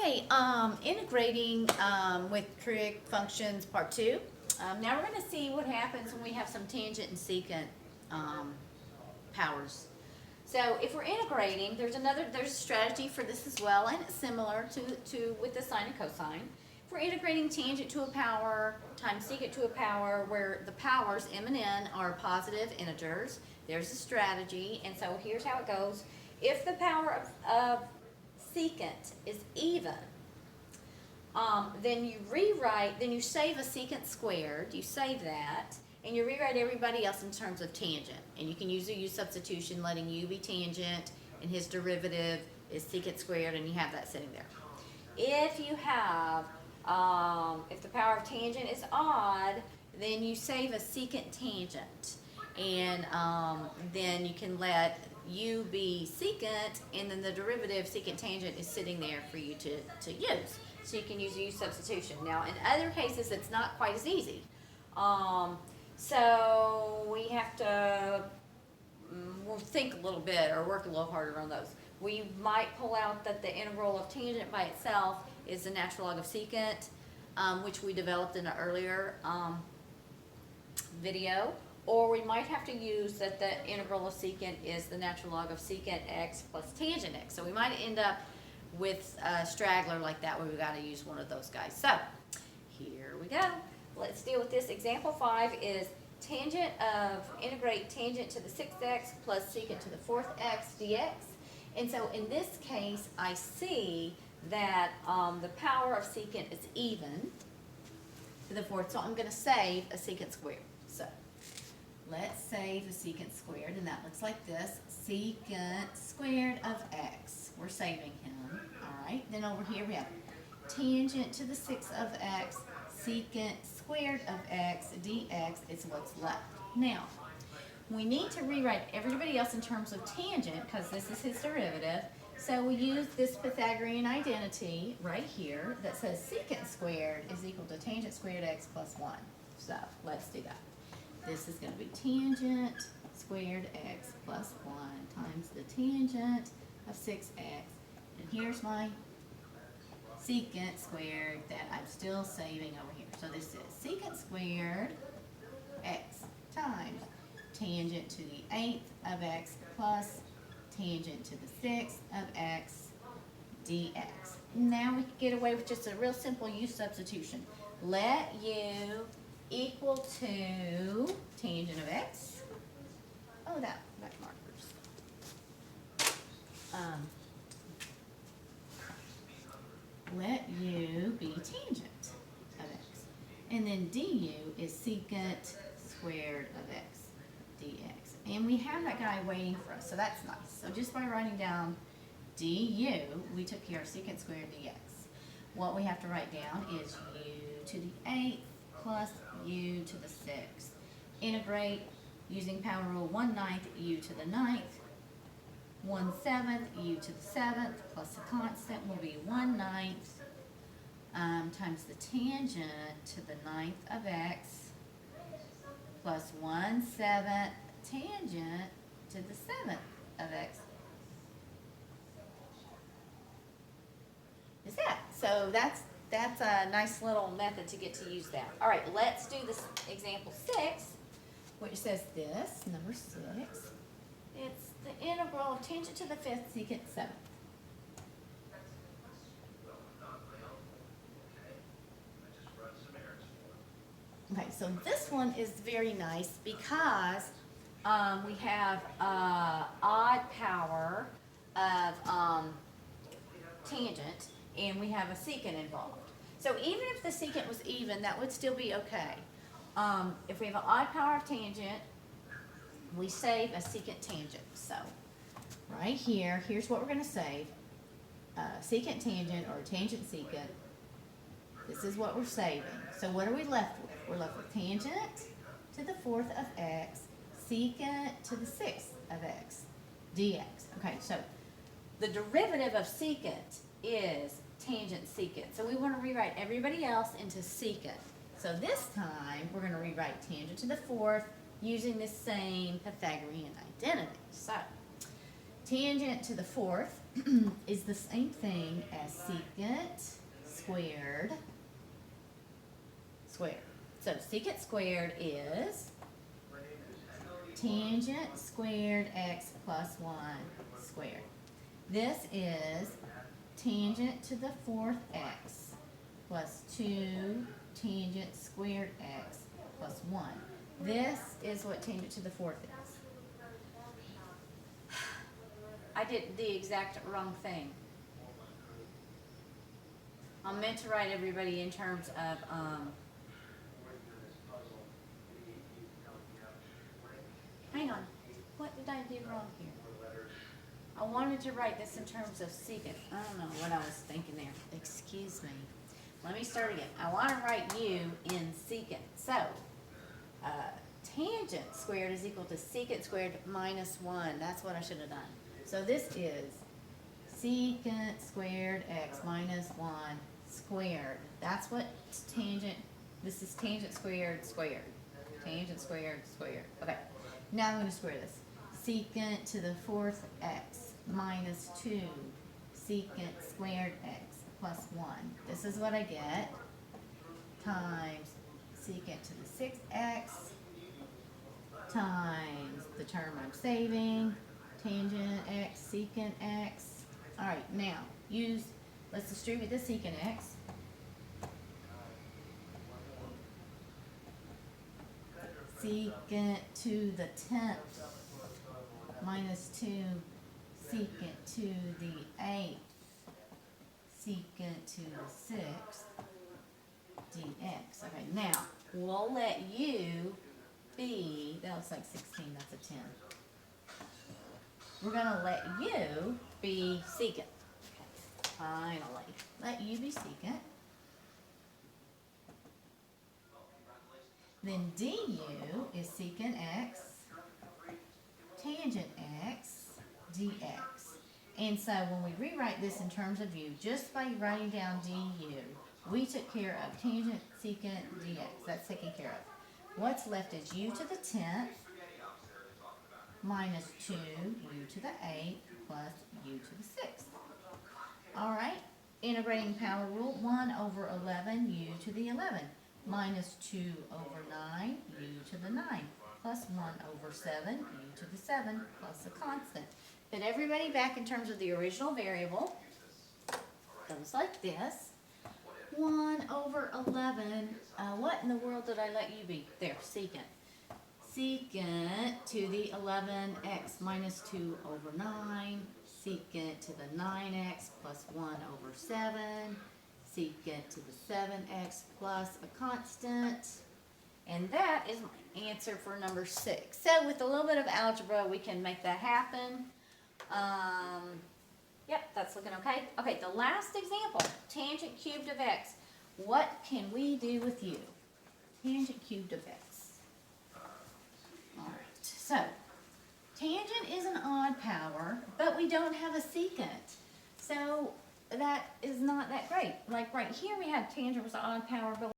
Okay, integrating with trig functions part 2. Now we're going to see what happens when we have some tangent and secant powers. So if we're integrating, there's a strategy for this as well, and it's similar to with the sine and cosine. If we're integrating tangent to a power times secant to a power, where the powers m and n are positive integers, there's a strategy, and so here's how it goes. If the power of secant is even, then you save a secant squared, you save that, and you rewrite everybody else in terms of tangent. And you can use a substitution, letting u be tangent, and his derivative is secant squared, and you have that sitting there. If you have, if the power of tangent is odd, then you save a secant tangent, and then you can let u be secant, and then the derivative secant tangent is sitting there for you to use. So you can use a u substitution. Now, in other cases, it's not quite as easy. So we have to think a little bit or work a little harder on those. We might pull out that the integral of tangent by itself is the natural log of secant, which we developed in an earlier video. Or we might have to use that the integral of secant is the natural log of secant x plus tangent x. So we might end up with a straggler like that where we've got to use one of those guys. So here we go. Let's deal with this. Example 5 is tangent of, integrate tangent to the 6x plus secant to the 4th x dx. And so in this case, I see that the power of secant is even to the 4th. So I'm going to save a secant squared. So let's save a secant squared, and that looks like this. Secant squared of x. We're saving him. All right. Then over here we have tangent to the 6 of x, secant squared of x dx is what's left. Now, we need to rewrite everybody else in terms of tangent because this is his derivative. So we use this Pythagorean identity right here that says secant squared is equal to tangent squared x plus 1. So let's do that. This is going to be tangent squared x plus 1 times the tangent of 6x. And here's my secant squared that I'm still saving over here. So this is secant squared x times tangent to the 8th of x plus tangent to the 6th of x dx. Now we can get away with just a real simple u substitution. Let u equal to tangent of x. Oh, that markers. Let u be tangent of x. And then du is secant squared of x dx. And we have that guy waiting for us, so that's nice. So just by writing down du, we took care of secant squared dx. What we have to write down is u to the 8th plus u to the 6th. Integrate using power rule 1/9 u to the 9th, 1/7 u to the 7th, plus the constant will be 1/9 times the tangent to the 9th of x plus 1/7 tangent to the 7th of x. Is that? So that's a nice little method to get to use that. All right, let's do this example 6, which says this, number 6. It's the integral of tangent to the 5th secant 7th. Okay, so this one is very nice because we have odd power of tangent, and we have a secant involved. So even if the secant was even, that would still be okay. If we have an odd power of tangent, we save a secant tangent. So right here, here's what we're going to save. Secant tangent or tangent secant. This is what we're saving. So what are we left with? We're left with tangent to the 4th of x, secant to the 6th of x, dx. Okay, so the derivative of secant is tangent secant. So we want to rewrite everybody else into secant. So this time, we're going to rewrite tangent to the 4th using this same Pythagorean identity. So tangent to the 4th is the same thing as secant squared squared. So secant squared is tangent squared x plus 1 squared. This is tangent to the fourth x plus 2 tangent squared x plus 1. This is what tangent to the fourth is. I did the exact wrong thing. I meant to write everybody in terms of, hang on, what did I do wrong here? I wanted to write this in terms of secant. I don't know what I was thinking there. Excuse me. Let me start again. I want to write u in secant. So, tangent squared is equal to secant squared minus 1. That's what I should have done. So this is secant squared x minus 1 squared. That's what tangent, this is tangent squared squared. Tangent squared squared. Okay, now I'm going to square this. Secant to the fourth x minus 2 secant squared x plus 1. This is what I get times secant to the sixth x times the term I'm saving, tangent x, secant x. All right, now let's distribute the secant x. Secant to the 10th minus 2 secant to the 8th secant to the 6th dx. Okay, now we'll let u be, that looks like 16, that's a 10. We're going to let u be secant. Okay, finally, let u be secant. Then du is secant x, tangent x, dx. And so when we rewrite this in terms of u, just by writing down du, we took care of tangent, secant, dx. That's taken care of. What's left is u to the 10th minus 2 u to the 8th plus u to the 6th. All right, integrating power rule, 1 over 11 u to the 11 minus 2 over 9 u to the 9 plus 1 over 7 u to the 7 plus a constant. Fit everybody back in terms of the original variable. Goes like this. 1 over 11, what in the world did I let you be? There, secant. Secant to the 11x minus 2 over 9, secant to the 9x plus 1 over 7, secant to the 7x plus a constant, and that is my answer for number 6. So with a little bit of algebra, we can make that happen. Yep, that's looking okay. Okay, the last example, tangent cubed of x. What can we do with u? Tangent cubed of x. All right, so tangent is an odd power, but we don't have a secant. So that is not that great. Like right here we have tangent was an odd power, but